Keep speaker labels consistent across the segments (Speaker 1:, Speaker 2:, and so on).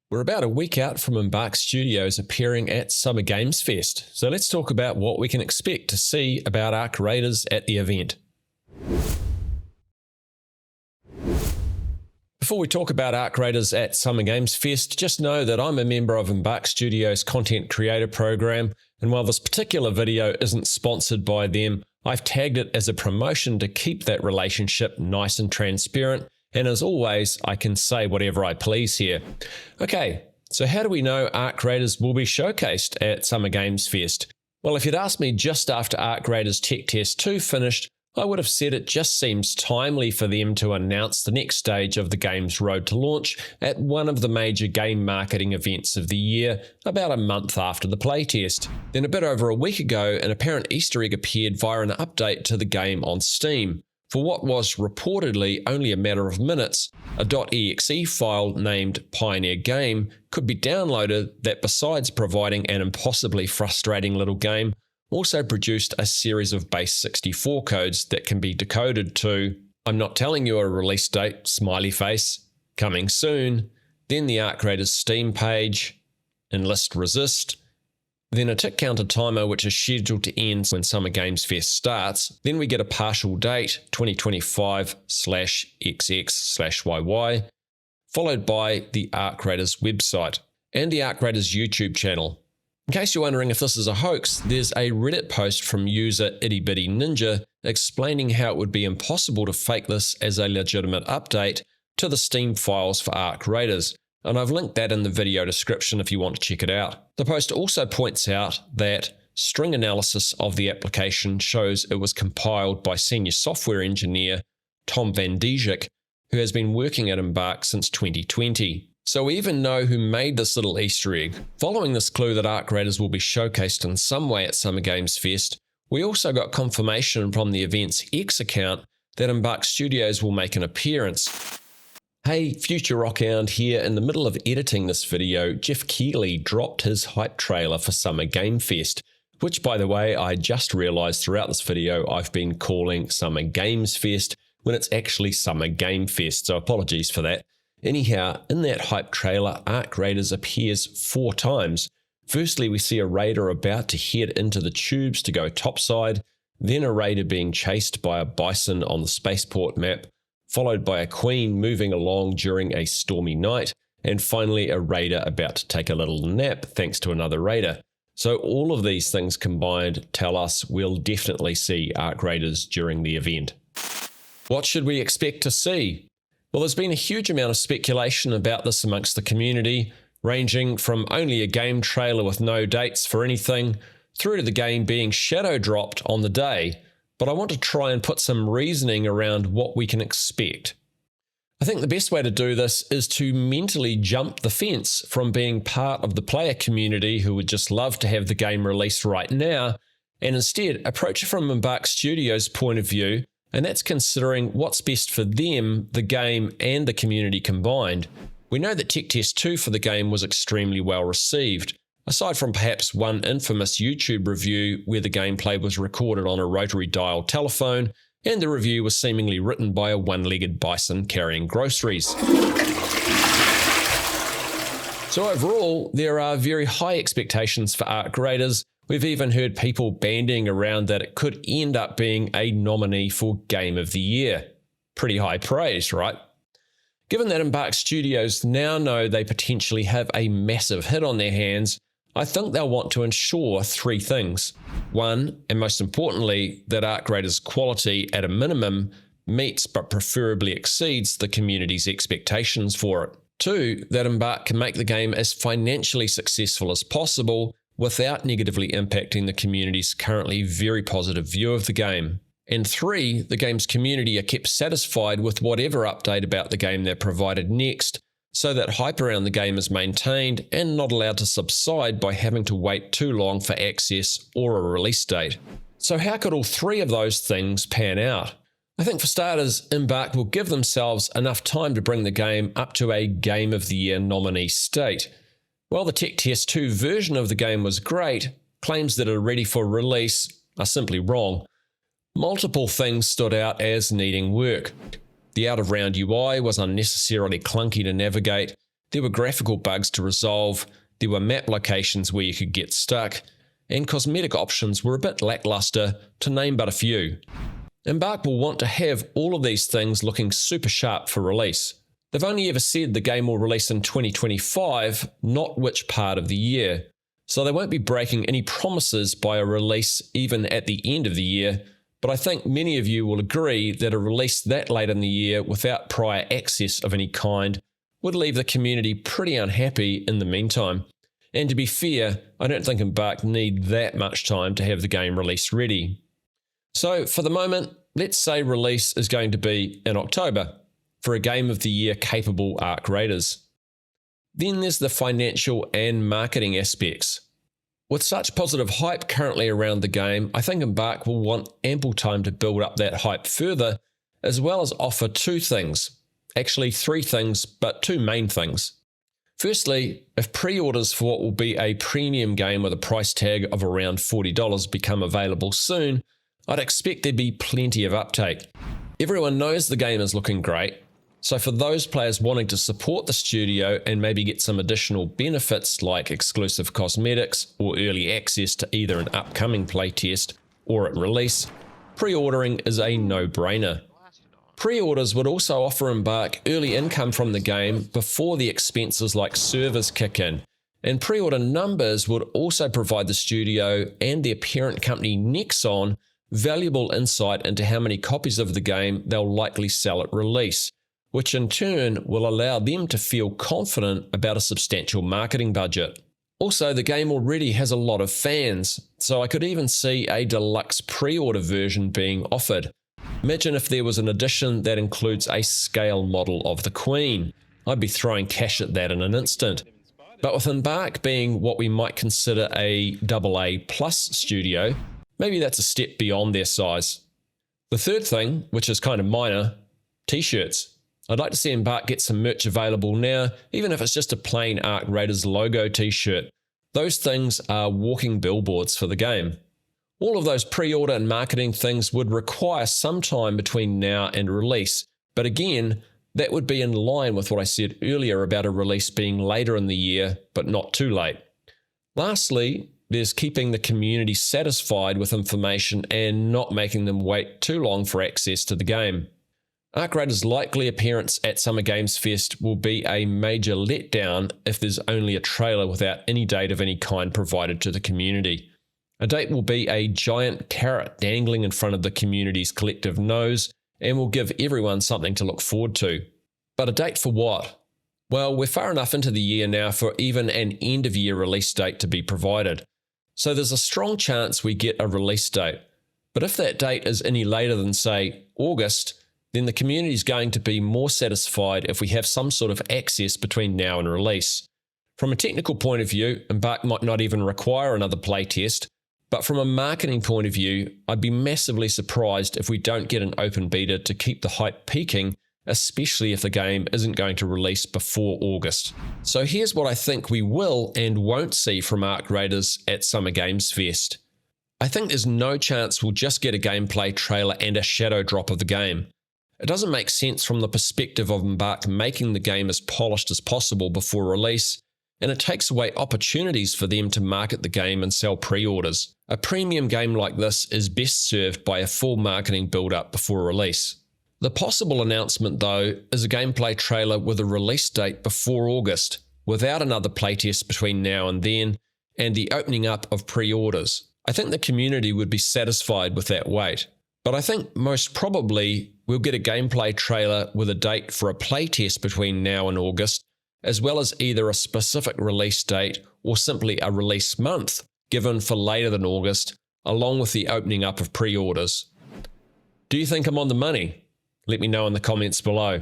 Speaker 1: We're about a week out from Embark Studios appearing at Summer Games Fest, so let's talk about what we can expect to see about Arc Raiders at the event. Before we talk about Arc Raiders at Summer Games Fest, just know that I'm a member of Embark Studios' Content Creator Program, and while this particular video isn't sponsored by them, I've tagged it as a promotion to keep that relationship nice and transparent. And as always, I can say whatever I please here. Okay, so how do we know Arc Raiders will be showcased at Summer Games Fest? Well, if you'd asked me just after Arc Raiders Tech Test 2 finished, I would have said it just seems timely for them to announce the next stage of the game's road to launch at one of the major game marketing events of the year, about a month after the playtest. Then a bit over a week ago, an apparent Easter egg appeared via an update to the game on Steam. For what was reportedly only a matter of minutes, a .exe file named Pioneer Game could be downloaded that, besides providing an impossibly frustrating little game, also produced a series of base 64 codes that can be decoded to, I'm not telling you a release date, smiley face, coming soon, then the Arc Raiders Steam page, enlist resist, then a tick counter timer which is scheduled to end when Summer Games Fest starts. Then we get a partial date, 2025/XX/YY, followed by the Arc Raiders website and the Arc Raiders YouTube channel. In case you're wondering if this is a hoax, there's a Reddit post from user Itty Bitty Ninja explaining how it would be impossible to fake this as a legitimate update to the Steam files for Arc Raiders. And I've linked that in the video description if you want to check it out. The post also points out that string analysis of the application shows it was compiled by senior software engineer Tom Van Dijk, who has been working at Embark since 2020. So we even know who made this little Easter egg. Following this clue that Arc Raiders will be showcased in some way at Summer Games Fest, we also got confirmation from the event's X account that Embark Studios will make an appearance. Hey, Future Rockhound here. In the middle of editing this video, Jeff Keighley dropped his hype trailer for Summer Game Fest, which, by the way, I just realized throughout this video I've been calling Summer Games Fest when it's actually Summer Game Fest, so apologies for that. Anyhow, in that hype trailer, Arc Raiders appears 4 times. Firstly, we see a raider about to head into the tubes to go topside, then a raider being chased by a bison on the spaceport map, followed by a queen moving along during a stormy night, and finally a raider about to take a little nap thanks to another raider. So all of these things combined tell us we'll definitely see Arc Raiders during the event. What should we expect to see? Well, there's been a huge amount of speculation about this amongst the community, ranging from only a game trailer with no dates for anything, through to the game being shadow dropped on the day. But I want to try and put some reasoning around what we can expect. I think the best way to do this is to mentally jump the fence from being part of the player community who would just love to have the game released right now, and instead approach it from Embark Studios' point of view, and that's considering what's best for them, the game, and the community combined. We know that Tech Test 2 for the game was extremely well received, aside from perhaps one infamous YouTube review where the gameplay was recorded on a rotary dial telephone, and the review was seemingly written by a one-legged bison carrying groceries. So overall, there are very high expectations for Arc Raiders. We've even heard people bandying around that it could end up being a nominee for Game of the Year. Pretty high praise, right? Given that Embark Studios now know they potentially have a massive hit on their hands, I think they'll want to ensure 3 things. 1, and most importantly, that Arc Raiders' quality at a minimum meets but preferably exceeds the community's expectations for it. 2, that Embark can make the game as financially successful as possible without negatively impacting the community's currently very positive view of the game. And 3, the game's community are kept satisfied with whatever update about the game they're provided next, so that hype around the game is maintained and not allowed to subside by having to wait too long for access or a release date. So how could all 3 of those things pan out? I think for starters, Embark will give themselves enough time to bring the game up to a Game of the Year nominee state. While the Tech Test 2 version of the game was great, claims that are ready for release are simply wrong. Multiple things stood out as needing work. The out-of-round UI was unnecessarily clunky to navigate. There were graphical bugs to resolve, there were map locations where you could get stuck, and cosmetic options were a bit lackluster, to name but a few. Embark will want to have all of these things looking super sharp for release. They've only ever said the game will release in 2025, not which part of the year, so they won't be breaking any promises by a release even at the end of the year, but I think many of you will agree that a release that late in the year without prior access of any kind would leave the community pretty unhappy in the meantime. And to be fair, I don't think Embark need that much time to have the game release ready. So for the moment, let's say release is going to be in October for a Game of the Year capable Arc Raiders. Then there's the financial and marketing aspects. With such positive hype currently around the game, I think Embark will want ample time to build up that hype further, as well as offer two things. Actually, three things, but two main things. Firstly, if pre-orders for what will be a premium game with a price tag of around $40 become available soon, I'd expect there'd be plenty of uptake. Everyone knows the game is looking great, so for those players wanting to support the studio and maybe get some additional benefits like exclusive cosmetics or early access to either an upcoming playtest or at release, pre-ordering is a no-brainer. Pre-orders would also offer Embark early income from the game before the expenses like servers kick in, and pre-order numbers would also provide the studio and their parent company Nexon valuable insight into how many copies of the game they'll likely sell at release, which in turn will allow them to feel confident about a substantial marketing budget. Also, the game already has a lot of fans, so I could even see a deluxe pre-order version being offered. Imagine if there was an edition that includes a scale model of the Queen. I'd be throwing cash at that in an instant. But with Embark being what we might consider a AA plus studio, maybe that's a step beyond their size. The third thing, which is kind of minor, t-shirts. I'd like to see Embark get some merch available now, even if it's just a plain Arc Raiders logo t-shirt. Those things are walking billboards for the game. All of those pre-order and marketing things would require some time between now and release, but again, that would be in line with what I said earlier about a release being later in the year, but not too late. Lastly, there's keeping the community satisfied with information and not making them wait too long for access to the game. Arc Raiders' likely appearance at Summer Games Fest will be a major letdown if there's only a trailer without any date of any kind provided to the community. A date will be a giant carrot dangling in front of the community's collective nose and will give everyone something to look forward to. But a date for what? Well, we're far enough into the year now for even an end-of-year release date to be provided. So there's a strong chance we get a release date. But if that date is any later than, say, August, then the community is going to be more satisfied if we have some sort of access between now and release. From a technical point of view, Embark might not even require another playtest, but from a marketing point of view, I'd be massively surprised if we don't get an open beta to keep the hype peaking, especially if the game isn't going to release before August. So here's what I think we will and won't see from Arc Raiders at Summer Games Fest. I think there's no chance we'll just get a gameplay trailer and a shadow drop of the game. It doesn't make sense from the perspective of Embark making the game as polished as possible before release, and it takes away opportunities for them to market the game and sell pre-orders. A premium game like this is best served by a full marketing build-up before release. The possible announcement, though, is a gameplay trailer with a release date before August, without another playtest between now and then, and the opening up of pre-orders. I think the community would be satisfied with that wait. But I think most probably we'll get a gameplay trailer with a date for a playtest between now and August, as well as either a specific release date or simply a release month given for later than August, along with the opening up of pre-orders. Do you think I'm on the money? Let me know in the comments below.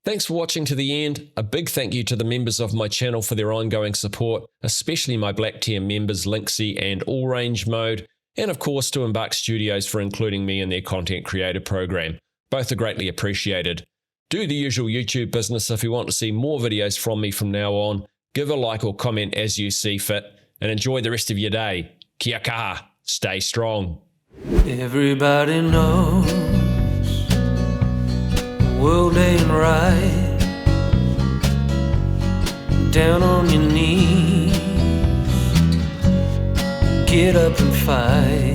Speaker 1: Thanks for watching to the end. A big thank you to the members of my channel for their ongoing support, especially my Black Tier members Linksy and All Range Mode, and of course to Embark Studios for including me in their content creator program. Both are greatly appreciated. Do the usual YouTube business if you want to see more videos from me from now on. Give a like or comment as you see fit, and enjoy the rest of your day. Kia kaha. Stay strong.
Speaker 2: Everybody knows the world ain't right down on your knees, get up and fight.